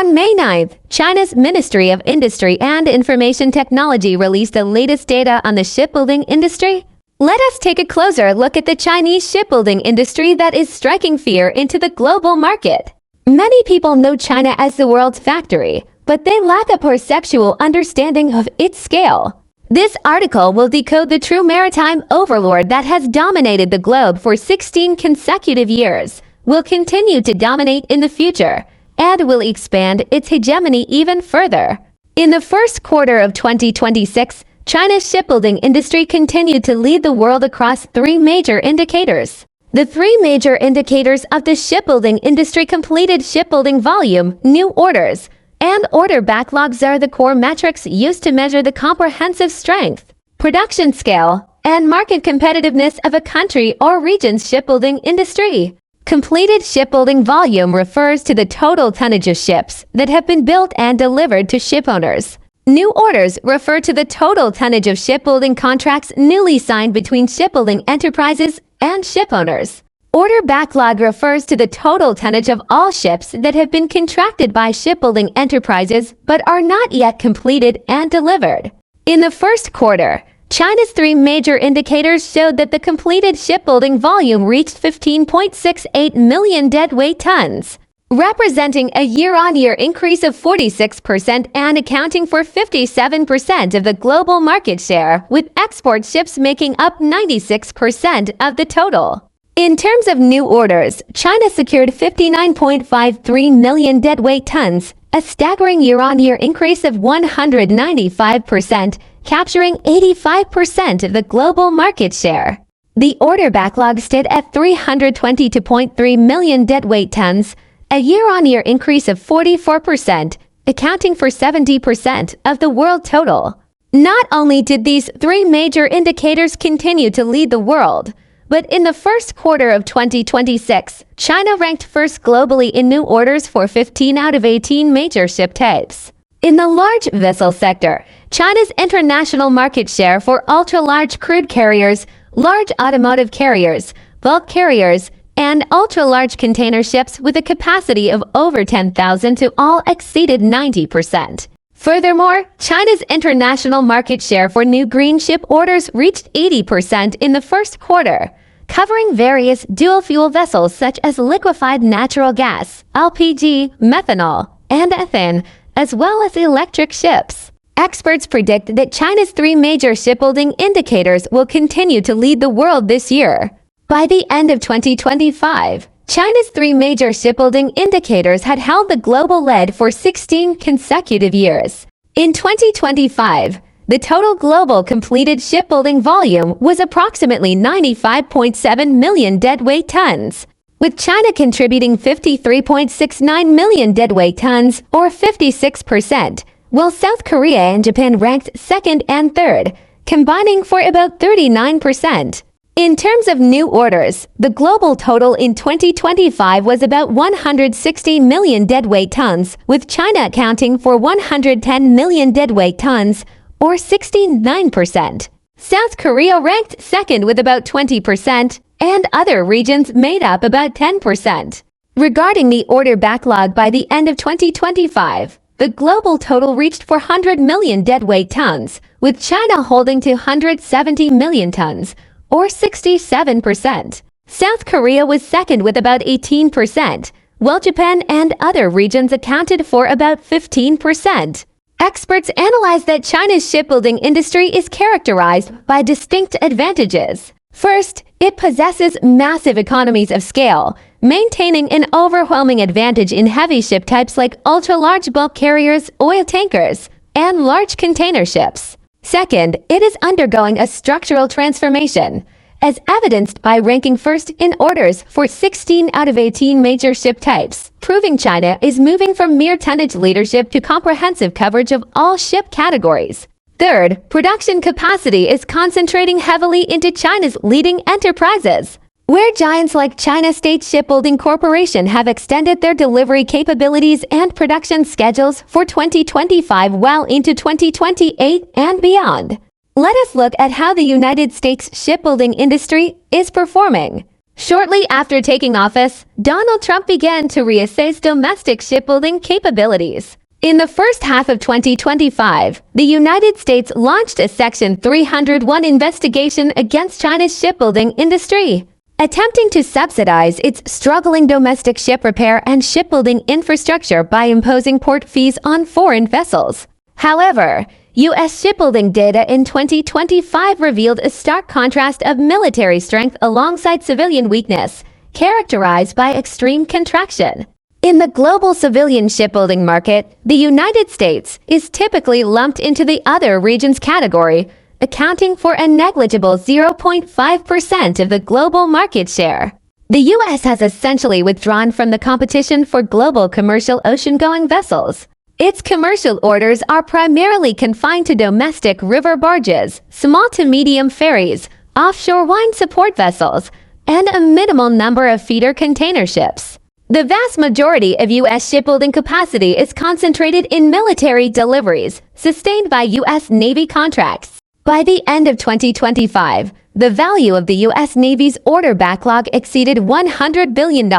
On May 9th, China's Ministry of Industry and Information Technology released the latest data on the shipbuilding industry. Let us take a closer look at the Chinese shipbuilding industry that is striking fear into the global market. Many people know China as the world's factory, but they lack a perceptual understanding of its scale. This article will decode the true maritime overlord that has dominated the globe for 16 consecutive years, will continue to dominate in the future, and will expand its hegemony even further. In the first quarter of 2026, China's shipbuilding industry continued to lead the world across three major indicators. The three major indicators of the shipbuilding industry: completed shipbuilding volume, new orders, and order backlogs are the core metrics used to measure the comprehensive strength, production scale, and market competitiveness of a country or region's shipbuilding industry. Completed shipbuilding volume refers to the total tonnage of ships that have been built and delivered to shipowners. New orders refer to the total tonnage of shipbuilding contracts newly signed between shipbuilding enterprises and shipowners. Order backlog refers to the total tonnage of all ships that have been contracted by shipbuilding enterprises but are not yet completed and delivered. In the first quarter, China's three major indicators showed that the completed shipbuilding volume reached 15.68 million deadweight tons, representing a year-on-year increase of 46% and accounting for 57% of the global market share, with export ships making up 96% of the total. In terms of new orders, China secured 59.53 million deadweight tons, a staggering year-on-year increase of 195%, capturing 85% of the global market share. The order backlog stood at 322.3 million deadweight tons, a year-on-year increase of 44%, accounting for 70% of the world total. Not only did these three major indicators continue to lead the world, but in the first quarter of 2026, China ranked first globally in new orders for 15 out of 18 major ship types. In the large vessel sector, China's international market share for ultra-large crude carriers, large automotive carriers, bulk carriers, and ultra-large container ships with a capacity of over 10,000 to all exceeded 90%. Furthermore, China's international market share for new green ship orders reached 80% in the first quarter, covering various dual-fuel vessels such as liquefied natural gas, LPG, methanol, and ethane, as well as electric ships. Experts predict that China's three major shipbuilding indicators will continue to lead the world this year. By the end of 2025, China's three major shipbuilding indicators had held the global lead for 16 consecutive years. In 2025, the total global completed shipbuilding volume was approximately 95.7 million deadweight tons, with China contributing 53.69 million deadweight tons, or 56%, while South Korea and Japan ranked second and third, combining for about 39%. In terms of new orders, the global total in 2025 was about 160 million deadweight tons, with China accounting for 110 million deadweight tons, or 69%. South Korea ranked second with about 20%, and other regions made up about 10%. Regarding the order backlog by the end of 2025, the global total reached 400 million deadweight tons, with China holding 270 million tons, or 67%. South Korea was second with about 18%, while Japan and other regions accounted for about 15%. Experts analyze that China's shipbuilding industry is characterized by distinct advantages. First, it possesses massive economies of scale, maintaining an overwhelming advantage in heavy ship types like ultra-large bulk carriers, oil tankers, and large container ships. Second, it is undergoing a structural transformation, as evidenced by ranking first in orders for 16 out of 18 major ship types, proving China is moving from mere tonnage leadership to comprehensive coverage of all ship categories. Third, production capacity is concentrating heavily into China's leading enterprises, where giants like China State Shipbuilding Corporation have extended their delivery capabilities and production schedules for 2025 well into 2028 and beyond. Let us look at how the United States shipbuilding industry is performing. Shortly after taking office, Donald Trump began to reassess domestic shipbuilding capabilities. In the first half of 2025, the United States launched a Section 301 investigation against China's shipbuilding industry, attempting to subsidize its struggling domestic ship repair and shipbuilding infrastructure by imposing port fees on foreign vessels. However, U.S. shipbuilding data in 2025 revealed a stark contrast of military strength alongside civilian weakness, characterized by extreme contraction. In the global civilian shipbuilding market, the United States is typically lumped into the other regions category, accounting for a negligible 0.5% of the global market share. The U.S. has essentially withdrawn from the competition for global commercial ocean-going vessels. Its commercial orders are primarily confined to domestic river barges, small to medium ferries, offshore wind support vessels, and a minimal number of feeder container ships. The vast majority of U.S. shipbuilding capacity is concentrated in military deliveries, sustained by U.S. Navy contracts. By the end of 2025, the value of the U.S. Navy's order backlog exceeded $100 billion.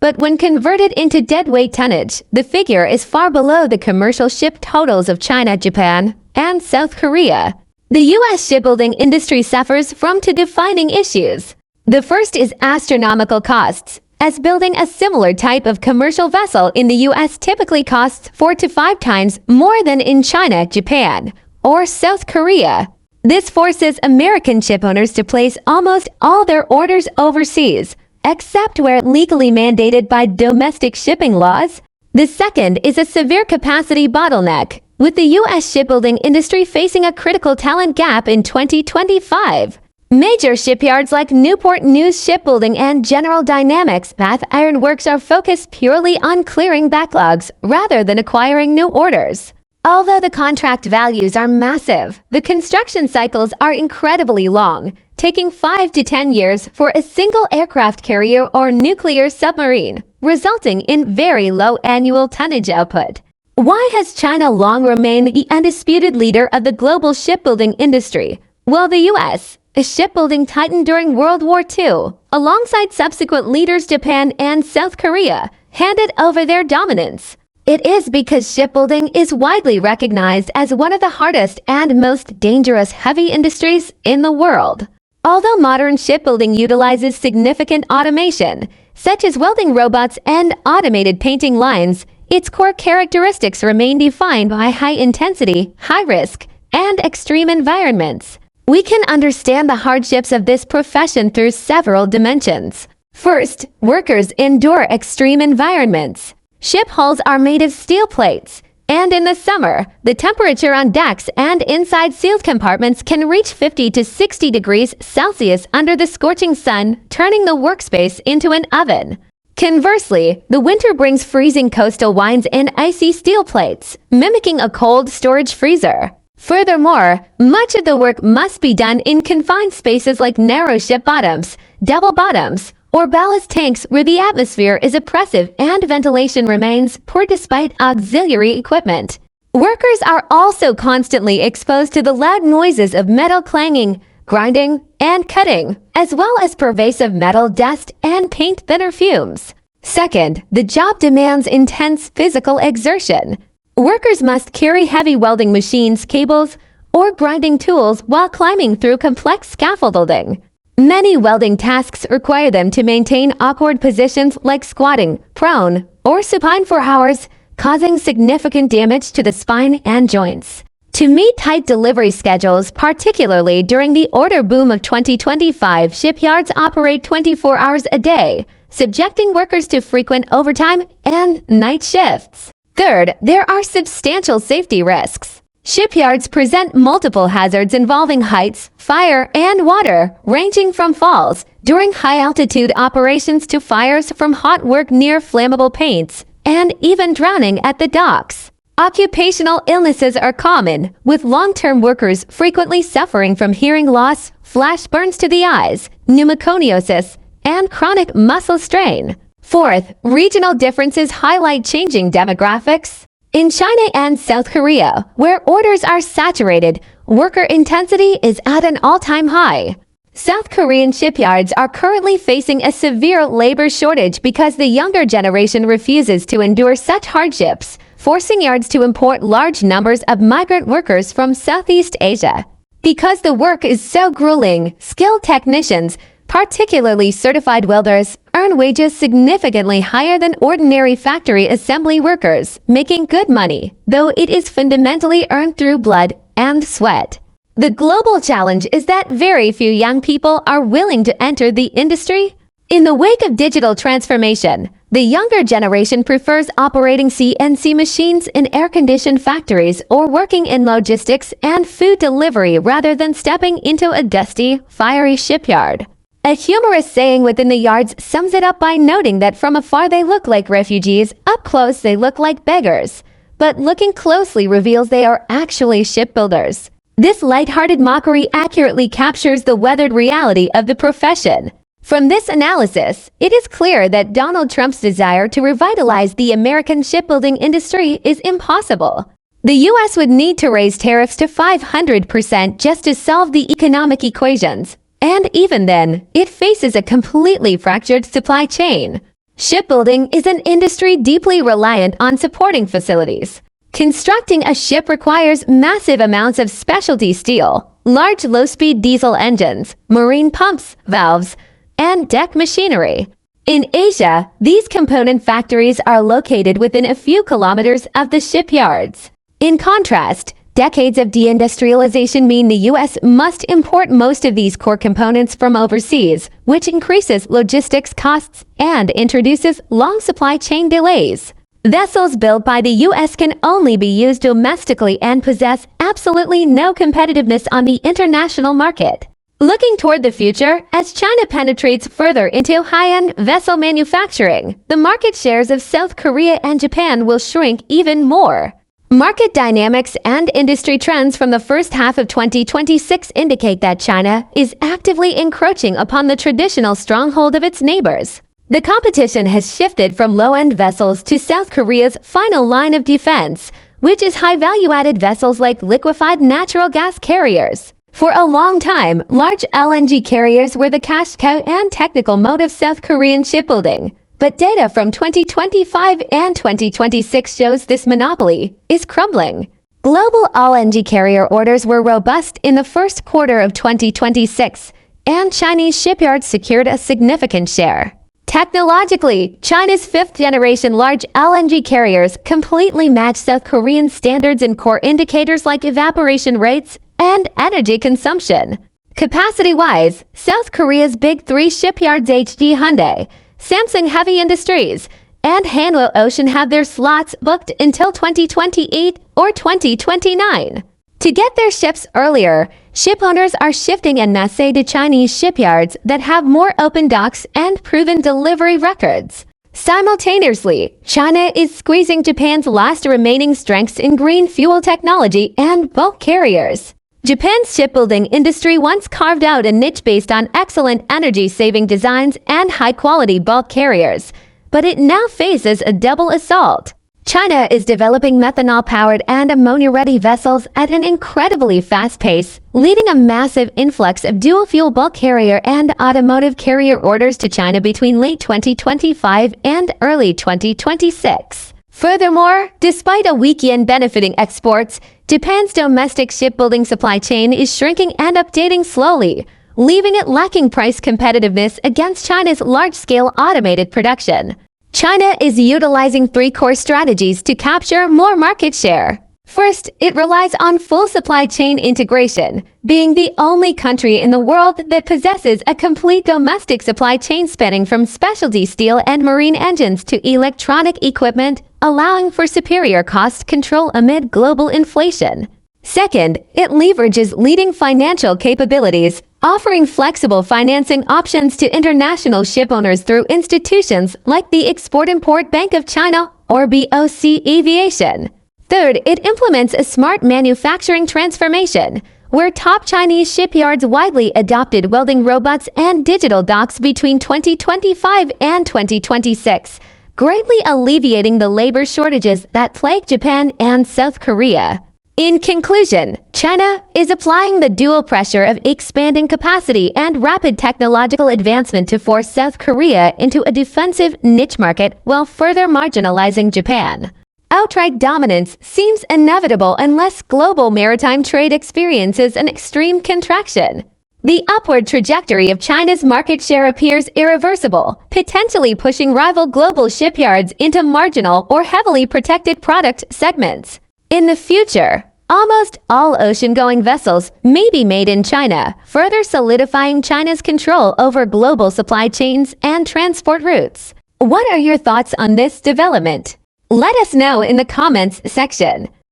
But when converted into deadweight tonnage, the figure is far below the commercial ship totals of China, Japan, and South Korea. The U.S. shipbuilding industry suffers from two defining issues. The first is astronomical costs, as building a similar type of commercial vessel in the U.S. typically costs 4 to 5 times more than in China, Japan, or South Korea. This forces American shipowners to place almost all their orders overseas, except where legally mandated by domestic shipping laws. The second is a severe capacity bottleneck, with the U.S. shipbuilding industry facing a critical talent gap in 2025. Major shipyards like Newport News Shipbuilding and General Dynamics Bath Iron Works are focused purely on clearing backlogs rather than acquiring new orders. Although the contract values are massive, the construction cycles are incredibly long, taking 5 to 10 years for a single aircraft carrier or nuclear submarine, resulting in very low annual tonnage output. Why has China long remained the undisputed leader of the global shipbuilding industry, while the U.S., a shipbuilding titan during World War II, alongside subsequent leaders Japan and South Korea, handed over their dominance? It is because shipbuilding is widely recognized as one of the hardest and most dangerous heavy industries in the world. Although modern shipbuilding utilizes significant automation, such as welding robots and automated painting lines, its core characteristics remain defined by high intensity, high risk, and extreme environments. We can understand the hardships of this profession through several dimensions. First, workers endure extreme environments. Ship hulls are made of steel plates, and in the summer, the temperature on decks and inside sealed compartments can reach 50 to 60 degrees Celsius under the scorching sun, turning the workspace into an oven. Conversely, the winter brings freezing coastal winds in icy steel plates, mimicking a cold storage freezer. Furthermore, much of the work must be done in confined spaces like narrow ship bottoms, double bottoms, or ballast tanks where the atmosphere is oppressive and ventilation remains poor despite auxiliary equipment. Workers are also constantly exposed to the loud noises of metal clanging, grinding, and cutting, as well as pervasive metal dust and paint thinner fumes. Second, the job demands intense physical exertion. Workers must carry heavy welding machines, cables, or grinding tools while climbing through complex scaffolding. Many welding tasks require them to maintain awkward positions like squatting, prone, or supine for hours, causing significant damage to the spine and joints. To meet tight delivery schedules, particularly during the order boom of 2025, shipyards operate 24 hours a day, subjecting workers to frequent overtime and night shifts. Third, there are substantial safety risks. Shipyards present multiple hazards involving heights, fire, and water, ranging from falls during high-altitude operations to fires from hot work near flammable paints, and even drowning at the docks. Occupational illnesses are common, with long-term workers frequently suffering from hearing loss, flash burns to the eyes, pneumoconiosis, and chronic muscle strain. Fourth, regional differences highlight changing demographics. In China and South Korea, where orders are saturated, worker intensity is at an all-time high. South Korean shipyards are currently facing a severe labor shortage because the younger generation refuses to endure such hardships, forcing yards to import large numbers of migrant workers from Southeast Asia. Because the work is so grueling, skilled technicians, particularly certified welders, earn wages significantly higher than ordinary factory assembly workers, making good money, though it is fundamentally earned through blood and sweat. The global challenge is that very few young people are willing to enter the industry. In the wake of digital transformation, the younger generation prefers operating CNC machines in air-conditioned factories or working in logistics and food delivery rather than stepping into a dusty, fiery shipyard. A humorous saying within the yards sums it up by noting that from afar they look like refugees, up close they look like beggars, but looking closely reveals they are actually shipbuilders. This lighthearted mockery accurately captures the weathered reality of the profession. From this analysis, it is clear that Donald Trump's desire to revitalize the American shipbuilding industry is impossible. The U.S. would need to raise tariffs to 500% just to solve the economic equations. And even then, it faces a completely fractured supply chain. Shipbuilding is an industry deeply reliant on supporting facilities. Constructing a ship requires massive amounts of specialty steel, large low-speed diesel engines, marine pumps, valves, and deck machinery. In Asia, these component factories are located within a few kilometers of the shipyards. In contrast, decades of deindustrialization mean the U.S. must import most of these core components from overseas, which increases logistics costs and introduces long supply chain delays. Vessels built by the U.S. can only be used domestically and possess absolutely no competitiveness on the international market. Looking toward the future, as China penetrates further into high-end vessel manufacturing, the market shares of South Korea and Japan will shrink even more. Market dynamics and industry trends from the first half of 2026 indicate that China is actively encroaching upon the traditional stronghold of its neighbors. The competition has shifted from low-end vessels to South Korea's final line of defense, which is high-value-added vessels like liquefied natural gas carriers. For a long time, large LNG carriers were the cash cow and technical mode of South Korean shipbuilding. But data from 2025 and 2026 shows this monopoly is crumbling. Global LNG carrier orders were robust in the first quarter of 2026, and Chinese shipyards secured a significant share. Technologically, China's fifth-generation large LNG carriers completely match South Korean standards in core indicators like evaporation rates and energy consumption. Capacity-wise, South Korea's big three shipyards HG Hyundai, Samsung Heavy Industries, and Hanwha Ocean have their slots booked until 2028 or 2029. To get their ships earlier, ship owners are shifting en masse to Chinese shipyards that have more open docks and proven delivery records. Simultaneously, China is squeezing Japan's last remaining strengths in green fuel technology and bulk carriers. Japan's shipbuilding industry once carved out a niche based on excellent energy-saving designs and high-quality bulk carriers, but it now faces a double assault. China is developing methanol-powered and ammonia-ready vessels at an incredibly fast pace, leading a massive influx of dual-fuel bulk carrier and automotive carrier orders to China between late 2025 and early 2026. Furthermore, despite a weak yen benefiting exports, Japan's domestic shipbuilding supply chain is shrinking and updating slowly, leaving it lacking price competitiveness against China's large-scale automated production. China is utilizing three core strategies to capture more market share. First, it relies on full supply chain integration, being the only country in the world that possesses a complete domestic supply chain spanning from specialty steel and marine engines to electronic equipment, allowing for superior cost control amid global inflation. Second, it leverages leading financial capabilities, offering flexible financing options to international shipowners through institutions like the Export-Import Bank of China or BOC Aviation. Third, it implements a smart manufacturing transformation, where top Chinese shipyards widely adopted welding robots and digital docks between 2025 and 2026, greatly alleviating the labor shortages that plague Japan and South Korea. In conclusion, China is applying the dual pressure of expanding capacity and rapid technological advancement to force South Korea into a defensive niche market while further marginalizing Japan. Outright dominance seems inevitable unless global maritime trade experiences an extreme contraction. The upward trajectory of China's market share appears irreversible, potentially pushing rival global shipyards into marginal or heavily protected product segments. In the future, almost all ocean-going vessels may be made in China, further solidifying China's control over global supply chains and transport routes. What are your thoughts on this development? Let us know in the comments section.